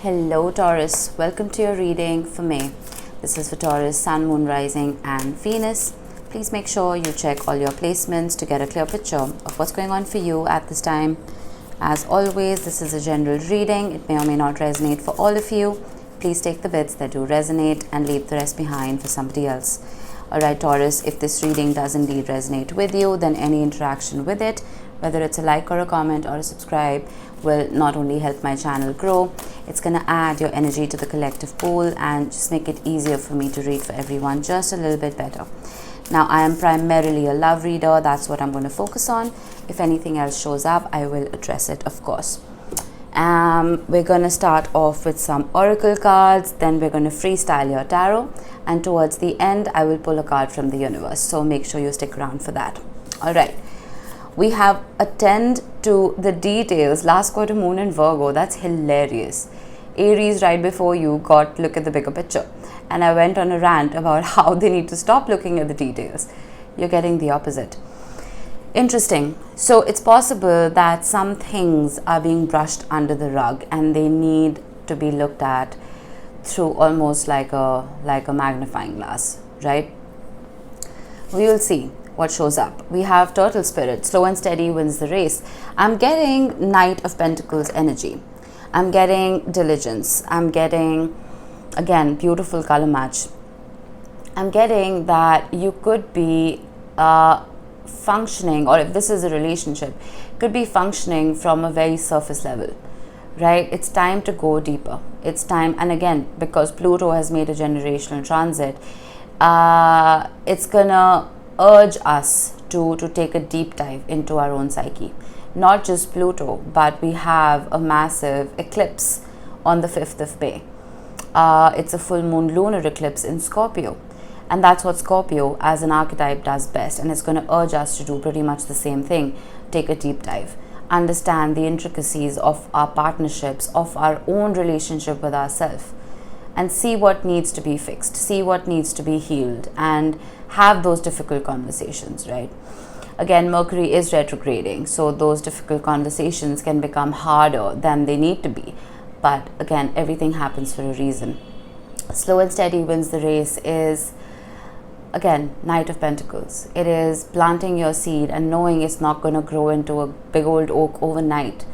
Hello Taurus, welcome to your reading for May. This is for Taurus, Sun, Moon, Rising and Venus. Please make sure you check all your placements to get a clear picture of what's going on for you at this time. As always, this is a general reading. It may or may not resonate for all of you. Please take the bits that do resonate and leave the rest behind for somebody else. Alright Taurus, if this reading does indeed resonate with you, then any interaction with it, whether it's a like or a comment or a subscribe, will not only help my channel grow, it's going to add your energy to the collective pool and just make it easier for me to read for everyone just a little bit better. Now, I am primarily a love reader. That's what I'm going to focus on. If anything else shows up, I will address it, of course. We're going to start off with some oracle cards, then we're going to freestyle your tarot, and towards the end, I will pull a card from the universe. So make sure you stick around for that. All right. We have attend to the details. Last quarter moon in Virgo. That's hilarious. Aries right before you got look at the bigger picture. And I went on a rant about how they need to stop looking at the details. You're getting the opposite. Interesting. So it's possible that some things are being brushed under the rug and they need to be looked at through almost like a magnifying glass, right? We will see what shows up. We have Turtle Spirit, slow and steady wins the race. I'm getting Knight of Pentacles energy. I'm getting diligence. I'm getting, again, beautiful color match. I'm getting that you could be functioning, or if this is a relationship, could be functioning from a very surface level, right? It's time to go deeper. It's time, and again, because Pluto has made a generational transit, it's gonna urge us to take a deep dive into our own psyche. Not just Pluto, but we have a massive eclipse on the 5th of May. It's a full moon lunar eclipse in Scorpio. And that's what Scorpio as an archetype does best. And it's going to urge us to do pretty much the same thing. Take a deep dive. Understand the intricacies of our partnerships, of our own relationship with ourselves. And see what needs to be fixed, see what needs to be healed, and have those difficult conversations, right? Again, Mercury is retrograding, so those difficult conversations can become harder than they need to be. But again, everything happens for a reason. Slow and steady wins the race is, again, Knight of Pentacles. It is planting your seed and knowing it's not going to grow into a big old oak overnight,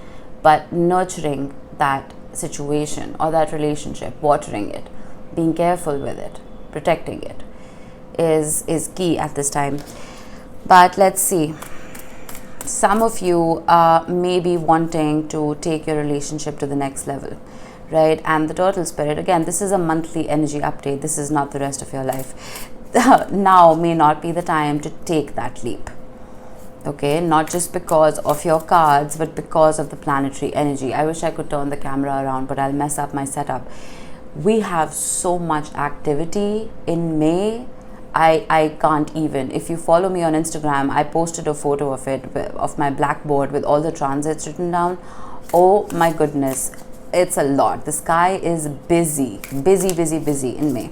but nurturing that situation or that relationship, watering it, being careful with it, protecting it is key at this time. But let's see, some of you may be wanting to take your relationship to the next level, right? And the Turtle Spirit, again, this is a monthly energy update. This is not the rest of your life. Now may not be the time to take that leap. Okay, not just because of your cards, but because of the planetary energy. I wish I could turn the camera around, but I'll mess up my setup. We have so much activity in May. I can't even. If you follow me on Instagram, I posted a photo of it, of my blackboard with all the transits written down. Oh my goodness, it's a lot. The sky is busy in May.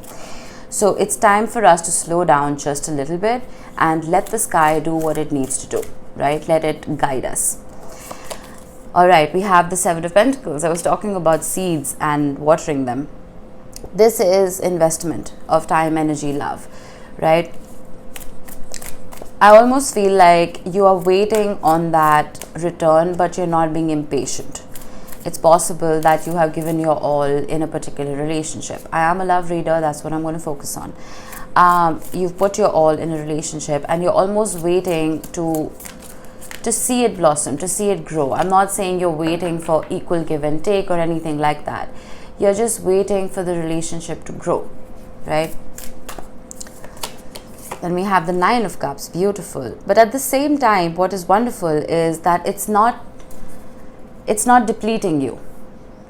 So it's time for us to slow down just a little bit and let the sky do what it needs to do, right? Let it guide us. All right, we have the Seven of Pentacles. I was talking about seeds and watering them. This is investment of time, energy, love, right? I almost feel like you are waiting on that return, but you're not being impatient. It's possible that you have given your all in a particular relationship. I am a love reader. That's what I'm going to focus on. You've put your all in a relationship and you're almost waiting to see it blossom, to see it grow. I'm not saying you're waiting for equal give and take or anything like that. You're just waiting for the relationship to grow, right? Then we have the Nine of Cups. Beautiful. But at the same time, what is wonderful is that it's not depleting you,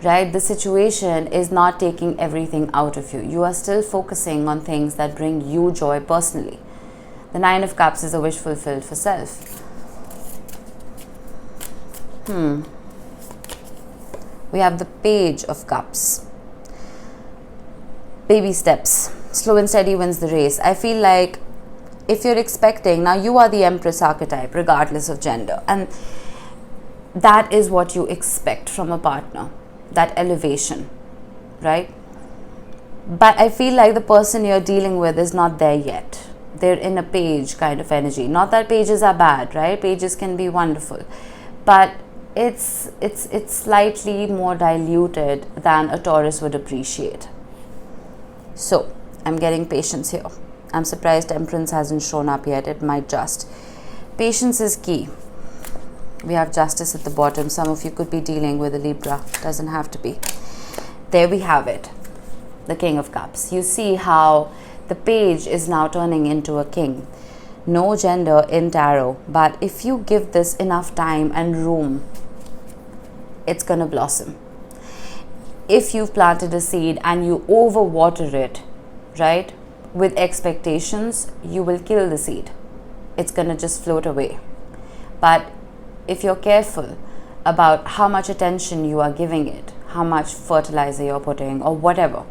right? The situation is not taking everything out of you. You are still focusing on things that bring you joy personally. The Nine of Cups is a wish fulfilled for self. We have the Page of Cups. Baby steps. Slow and steady wins the race. I feel like if you're expecting, now you are the Empress archetype, regardless of gender. And that is what you expect from a partner, that elevation, right? But I feel like the person you're dealing with is not there yet. They're in a page kind of energy. Not that pages are bad, right? Pages can be wonderful, but it's slightly more diluted than a Taurus would appreciate. So I'm getting patience here. I'm surprised Temperance hasn't shown up yet. It might just. Patience is key. We have Justice at the bottom. Some of you could be dealing with a Libra. Doesn't have to be. There we have it. The King of Cups. You see how the page is now turning into a king. No gender in tarot, but if you give this enough time and room, it's going to blossom. If you've planted a seed and you overwater it, right, with expectations, you will kill the seed. It's going to just float away. But if you're careful about how much attention you are giving it, how much fertilizer you're putting or whatever,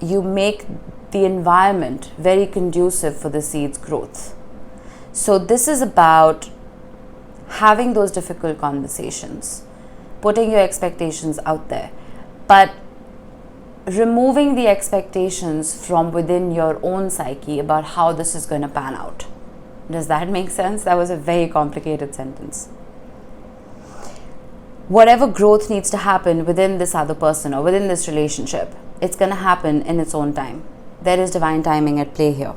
you make the environment very conducive for the seed's growth. So this is about having those difficult conversations, putting your expectations out there, but removing the expectations from within your own psyche about how this is going to pan out. Does that make sense? That was a very complicated sentence. Whatever growth needs to happen within this other person or within this relationship, it's going to happen in its own time. There is divine timing at play here.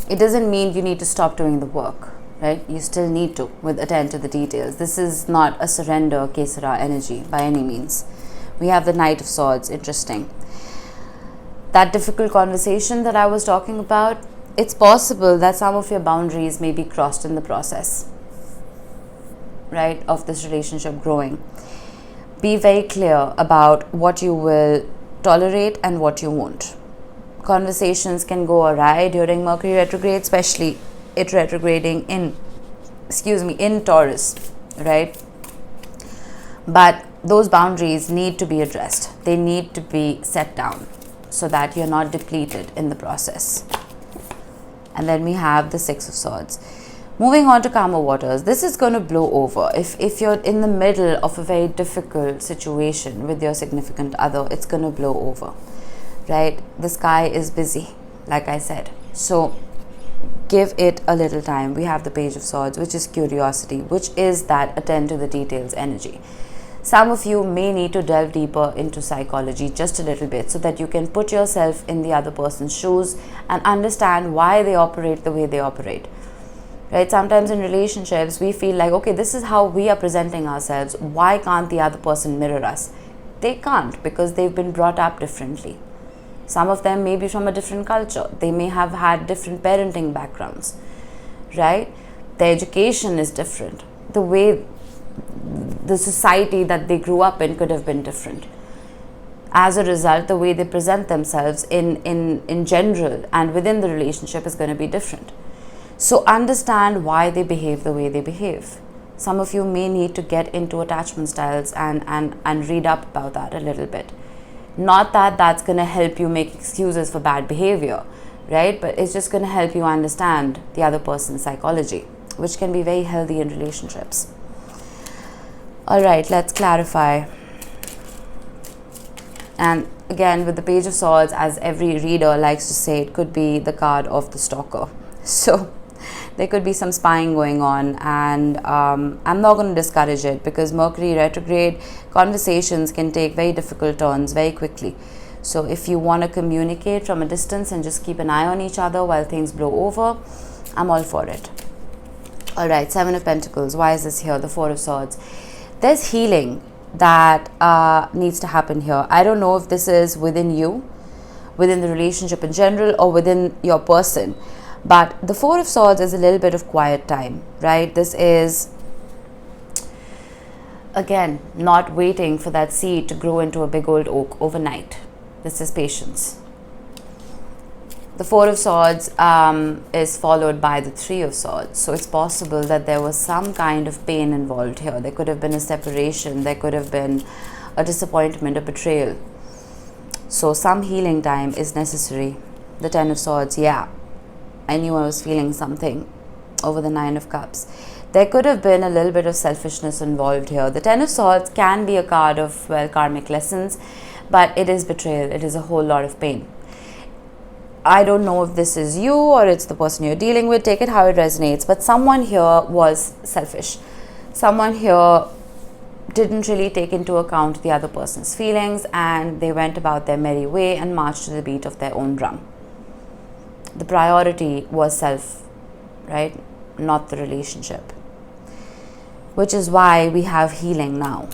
It doesn't mean you need to stop doing the work, right? You still need to attend to the details. This is not a surrender Kesara energy by any means. We have the Knight of Swords. Interesting. That difficult conversation that I was talking about, it's possible that some of your boundaries may be crossed in the process, right, of this relationship growing. Be very clear about what you will tolerate and what you won't. Conversations can go awry during Mercury retrograde, especially it retrograding in Taurus, right? But those boundaries need to be addressed. They need to be set down so that you're not depleted in the process. And then we have the Six of Swords. Moving on to calmer waters, this is going to blow over. If you're in the middle of a very difficult situation with your significant other, it's going to blow over, right? The sky is busy, like I said. So give it a little time. We have the Page of Swords, which is curiosity, which is that attend to the details energy. Some of you may need to delve deeper into psychology just a little bit so that you can put yourself in the other person's shoes and understand why they operate the way they operate. Right? Sometimes in relationships, we feel like, okay, this is how we are presenting ourselves. Why can't the other person mirror us? They can't, because they've been brought up differently. Some of them may be from a different culture. They may have had different parenting backgrounds, right? Their education is different. The way the society that they grew up in could have been different. As a result, the way they present themselves in general and within the relationship is going to be different. So understand why they behave the way they behave. Some of you may need to get into attachment styles and read up about that a little bit. Not that that's going to help you make excuses for bad behavior, right? But it's just going to help you understand the other person's psychology, which can be very healthy in relationships. All right, let's clarify. And again, with the Page of Swords, as every reader likes to say, it could be the card of the stalker. So there could be some spying going on, and I'm not going to discourage it, because Mercury retrograde conversations can take very difficult turns very quickly. So if you want to communicate from a distance and just keep an eye on each other while things blow over, I'm all for it. All right, Seven of Pentacles. Why is this here? The Four of Swords. There's healing that needs to happen here. I don't know if this is within you, within the relationship in general, or within your person. But the Four of Swords is a little bit of quiet time, right? This is, again, not waiting for that seed to grow into a big old oak overnight. This is patience. The Four of Swords is followed by the Three of Swords. So it's possible that there was some kind of pain involved here. There could have been a separation. There could have been a disappointment, a betrayal. So some healing time is necessary. The Ten of Swords, yeah. I knew I was feeling something over the Nine of Cups. There could have been a little bit of selfishness involved here. The Ten of Swords can be a card of, well, karmic lessons, but it is betrayal. It is a whole lot of pain. I don't know if this is you or it's the person you're dealing with. Take it how it resonates. But someone here was selfish. Someone here didn't really take into account the other person's feelings, and they went about their merry way and marched to the beat of their own drum. The priority was self, right? Not the relationship. Which is why we have healing now.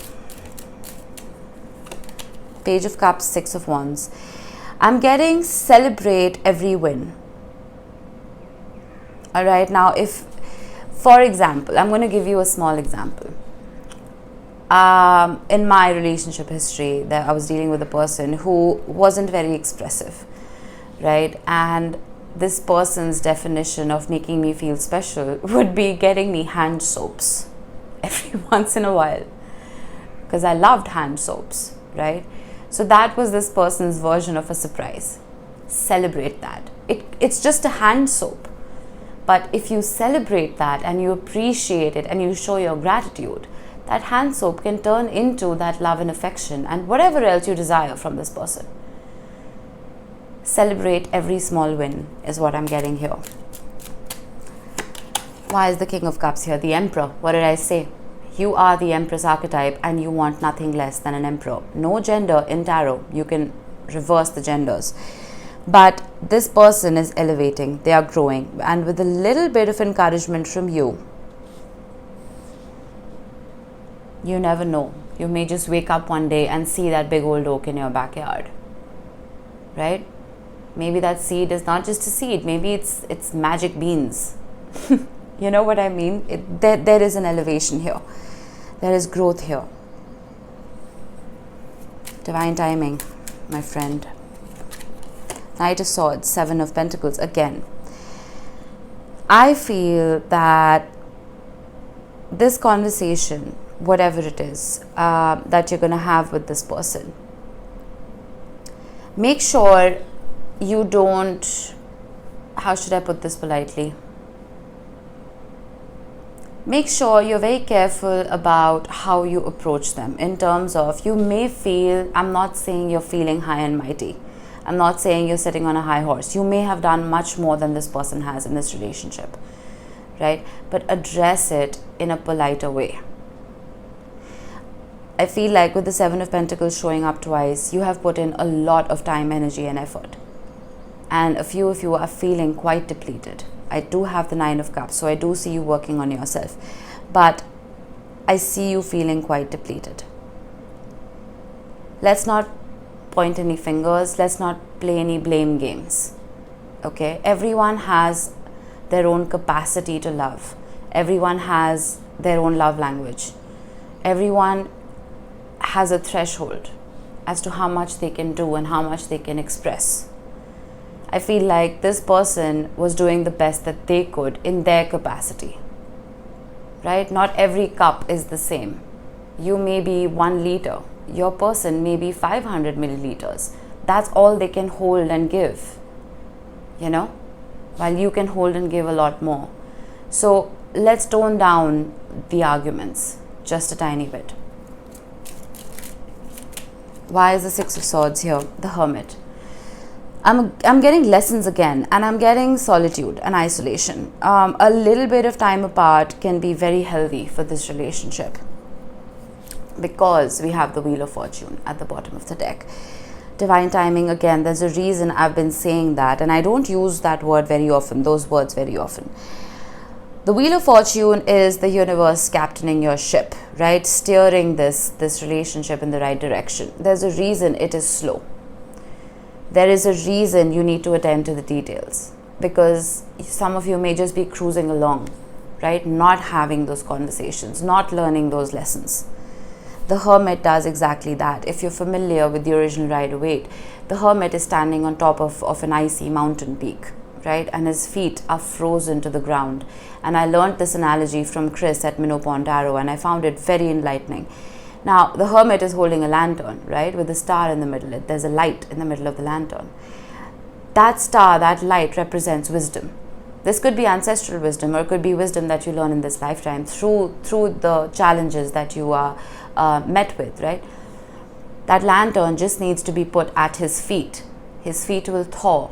Page of Cups, Six of Wands. I'm getting celebrate every win. Alright, now if, for example, I'm going to give you a small example. In my relationship history, that I was dealing with a person who wasn't very expressive, right? And this person's definition of making me feel special would be getting me hand soaps every once in a while, because I loved hand soaps, right? So that was this person's version of a surprise. Celebrate that. It's just a hand soap. But if you celebrate that and you appreciate it and you show your gratitude, that hand soap can turn into that love and affection and whatever else you desire from this person. Celebrate every small win is what I'm getting here. Why is the King of Cups here? The Emperor. What did I say? You are the Empress archetype and you want nothing less than an Emperor. No gender in tarot. You can reverse the genders. But this person is elevating. They are growing. And with a little bit of encouragement from you, you never know. You may just wake up one day and see that big old oak in your backyard. Right? Maybe that seed is not just a seed. Maybe it's magic beans. You know what I mean? There is an elevation here. There is growth here. Divine timing, my friend. Knight of Swords, Seven of Pentacles again. I feel that this conversation, whatever it is that you're going to have with this person, make sure you don't, how should I put this politely? Make sure you're very careful about how you approach them in terms of, you may feel, I'm not saying you're feeling high and mighty. I'm not saying you're sitting on a high horse. You may have done much more than this person has in this relationship, right? But address it in a politer way. I feel like with the Seven of Pentacles showing up twice, you have put in a lot of time, energy and effort. And a few of you are feeling quite depleted. I do have the Nine of Cups, so I do see you working on yourself. But I see you feeling quite depleted. Let's not point any fingers. Let's not play any blame games. Okay? Everyone has their own capacity to love. Everyone has their own love language. Everyone has a threshold as to how much they can do and how much they can express. I feel like this person was doing the best that they could in their capacity, right? Not every cup is the same. You may be 1 liter. Your person may be 500 milliliters. That's all they can hold and give, you know, while you can hold and give a lot more. So let's tone down the arguments just a tiny bit. Why is the Six of Swords here? The Hermit. I'm getting lessons again, and I'm getting solitude and isolation. A little bit of time apart can be very healthy for this relationship, because we have the Wheel of Fortune at the bottom of the deck. Divine timing again. There's a reason I've been saying that, and I don't use that word very often, those words very often. The Wheel of Fortune is the universe captaining your ship, right? Steering this relationship in the right direction. There's a reason it is slow. There is a reason you need to attend to the details, because some of you may just be cruising along, right? Not having those conversations, not learning those lessons. The Hermit does exactly that. If you're familiar with the original Rider-Waite, the Hermit is standing on top of an icy mountain peak, right? And his feet are frozen to the ground. And I learned this analogy from Chris at Minnow Pond Tarot, and I found it very enlightening. Now, the Hermit is holding a lantern, right, with a star in the middle. There's a light in the middle of the lantern. That star, that light represents wisdom. This could be ancestral wisdom, or it could be wisdom that you learn in this lifetime through the challenges that you are met with, right? That lantern just needs to be put at his feet. His feet will thaw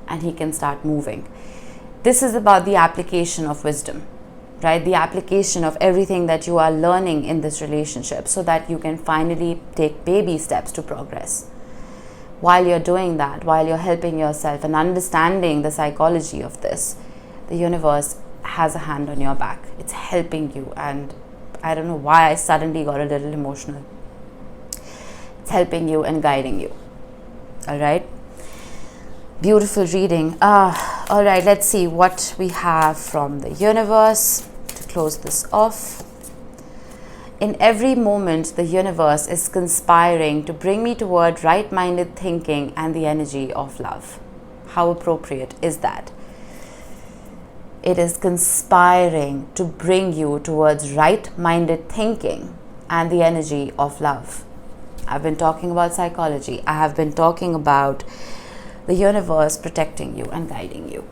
and he can start moving. This is about the application of wisdom, right? The application of everything that you are learning in this relationship, so that you can finally take baby steps to progress. While you're doing that, while you're helping yourself and understanding the psychology of this, the universe has a hand on your back. It's helping you, and I don't know why I suddenly got a little emotional. It's helping you and guiding you. All right. Beautiful reading. All right, let's see what we have from the universe to close this off. In every moment, the universe is conspiring to bring me toward right-minded thinking and the energy of love. How appropriate is that? It is conspiring to bring you towards right-minded thinking and the energy of love. I've been talking about psychology. I have been talking about the universe protecting you and guiding you.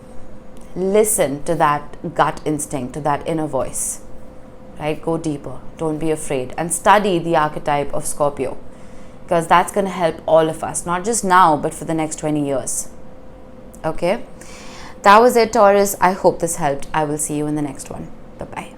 Listen to that gut instinct, to that inner voice, right? Go deeper. Don't be afraid. And study the archetype of Scorpio, because that's going to help all of us, not just now, but for the next 20 years. Okay? That was it, Taurus. I hope this helped. I will see you in the next one. Bye-bye.